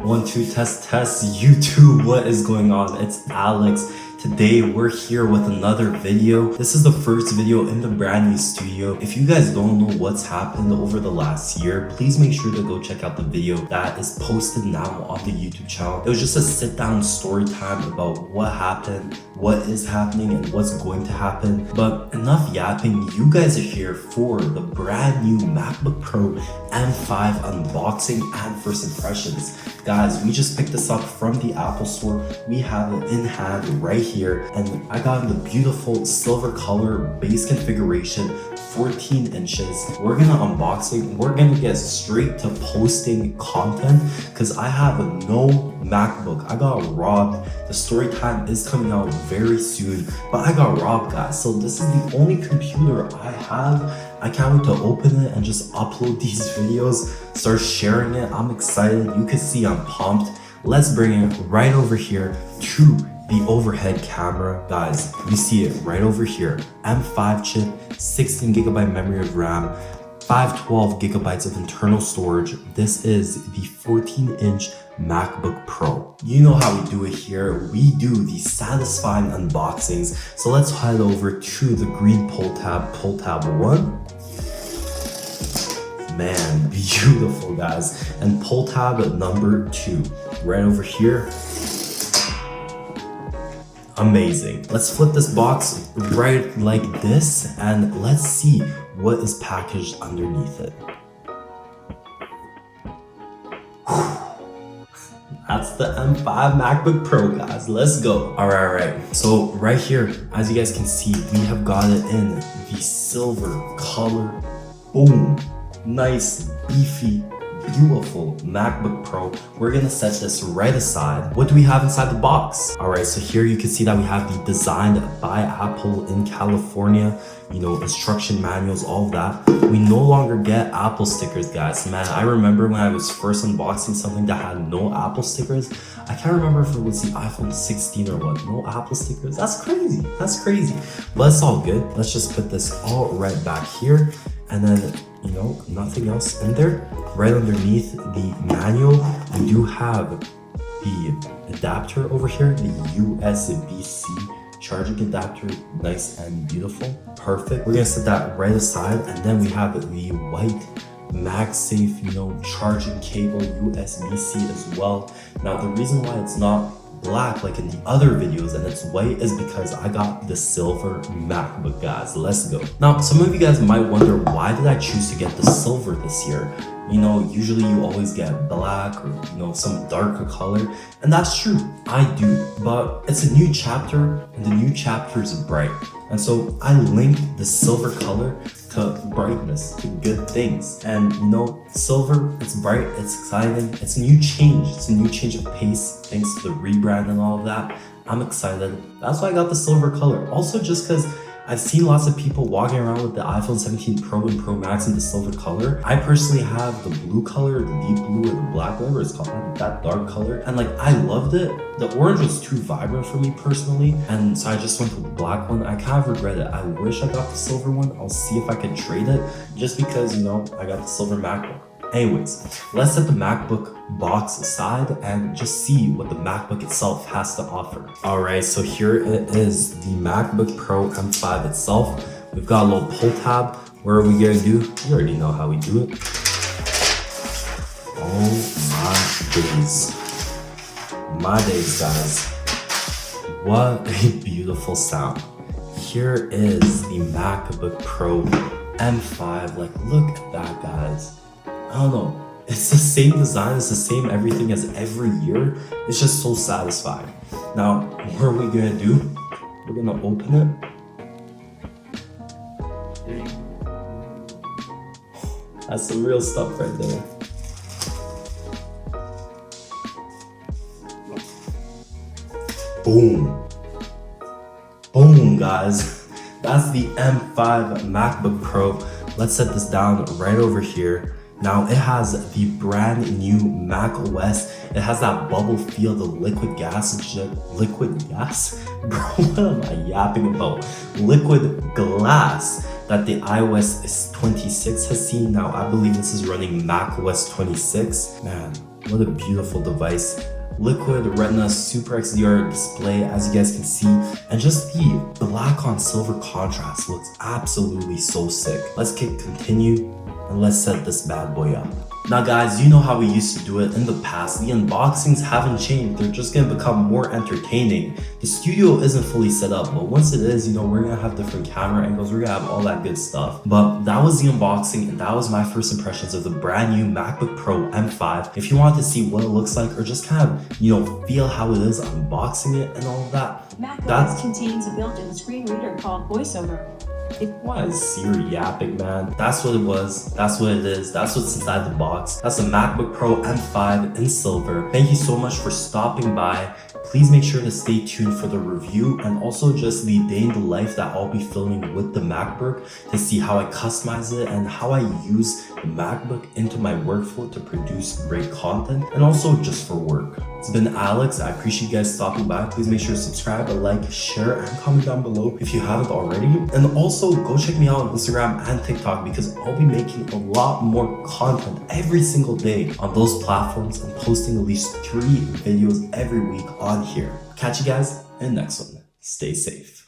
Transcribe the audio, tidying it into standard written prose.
1, 2, test, YouTube, what is going on? It's Alex. Today we're here with another video. This is the first video in the brand new studio. If you guys don't know what's happened over the last year, please make sure to go check out the video that is posted now on the YouTube channel. It was just a sit down story time about what happened, what is happening, and what's going to happen. But enough yapping, you guys are here for the brand new MacBook Pro M5 unboxing and first impressions. Guys, we just picked this up from the Apple Store. We have it in hand right here, and I got the beautiful silver color base configuration, 14 inches. We're gonna unbox it. We're gonna get straight to posting content because I have no MacBook. I got robbed. The story time is coming out very soon, but I got robbed, guys. So this is the only computer I have. I can't wait to open it and just upload these videos, start sharing it. I'm excited. You can see I'm pumped. Let's bring it right over here to the overhead camera. Guys, you see it right over here. M5 chip, 16GB memory of RAM, 512 gigabytes of internal storage. This is the 14-inch MacBook Pro. You know how we do it here. We do the satisfying unboxings. So let's head over to the green pull tab 1. Man, beautiful, guys. And pull tab number 2, right over here. Amazing. Let's flip this box right like this and let's see what is packaged underneath it. That's the M5 MacBook Pro, guys. Let's go. All right. So right here, as you guys can see, we have got it in the silver color. Boom. Nice, beefy, beautiful MacBook Pro. We're gonna set this right aside. What do we have inside the box? All right, so here you can see that we have the designed by Apple in California, you know, instruction manuals, all of that. We no longer get Apple stickers, guys. Man, I remember when I was first unboxing something that had no Apple stickers. I can't remember if it was the iPhone 16 or what. No Apple stickers. That's crazy. That's crazy. But it's all good. Let's just put this all right back here. And then, you know, nothing else in there. Right underneath the manual, we do have the adapter over here, the USB-C charging adapter. Nice and beautiful. Perfect. We're gonna set that right aside. And then we have the white MagSafe, you know, charging cable, USB-C as well. Now, the reason why it's not black like in the other videos and it's white is because I got the silver MacBook, guys. Let's go. Now, some of you guys might wonder, why did I choose to get the silver this year? You know, usually you always get black or, you know, some darker color, and that's true, I do, but it's a new chapter and the new chapter is bright, and so I linked the silver color to brightness, to good things. And you know, silver, it's bright, it's exciting, it's a new change, it's a new change of pace thanks to the rebrand and all of that. I'm excited. That's why I got the silver color. Also, just because I've seen lots of people walking around with the iPhone 17 Pro and Pro Max in the silver color. I personally have the blue color, the deep blue, or the black, whatever it's called, that dark color. And like, I loved it. The orange was too vibrant for me personally. And so I just went with the black one. I kind of regret it. I wish I got the silver one. I'll see if I can trade it just because, you know, I got the silver MacBook. Anyways, let's set the MacBook box aside and just see what the MacBook itself has to offer. All right, so here it is, the MacBook Pro M5 itself. We've got a little pull tab. What are we gonna do? You already know how we do it. Oh my days. My days, guys. What a beautiful sound. Here is the MacBook Pro M5. Like, look at that, guys. I don't know, it's the same design, it's the same everything as every year. It's just so satisfying. Now, what are we gonna do? We're gonna open it. That's some real stuff right there. Boom. Boom, guys. That's the M5 MacBook Pro. Let's set this down right over here. Now, it has the brand new Mac OS. It has that bubble feel, the liquid gas? Bro, what am I yapping about? Liquid glass that the iOS 26 has seen. Now, I believe this is running Mac OS 26. Man, What a beautiful device. Liquid Retina Super XDR display, as you guys can see, and just the black on silver contrast looks absolutely so sick. Let's click continue and let's set this bad boy up. Now guys, you know how we used to do it in the past. The unboxings haven't changed. They're just gonna become more entertaining. The studio isn't fully set up, but once it is, we're gonna have different camera angles. We're gonna have all that good stuff. But that was the unboxing, and that was my first impressions of the brand new MacBook Pro M5. If you want to see what it looks like, or just kind of, feel how it is unboxing it and all of that, macOS contains a built-in screen reader called VoiceOver. Why is Siri yapping, man? That's what it was. That's what it is. That's what's inside the box. That's the MacBook Pro M5 in silver. Thank you so much for stopping by. Please make sure to stay tuned for the review and also just the day in the life that I'll be filming with the MacBook to see how I customize it and how I use the MacBook into my workflow to produce great content and also just for work. It's been Alex. I appreciate you guys stopping by. Please make sure to subscribe, like, share, and comment down below if you haven't already. And also go check me out on Instagram and TikTok because I'll be making a lot more content every single day on those platforms and posting at least 3 videos every week on here. Catch you guys in the next one. Stay safe.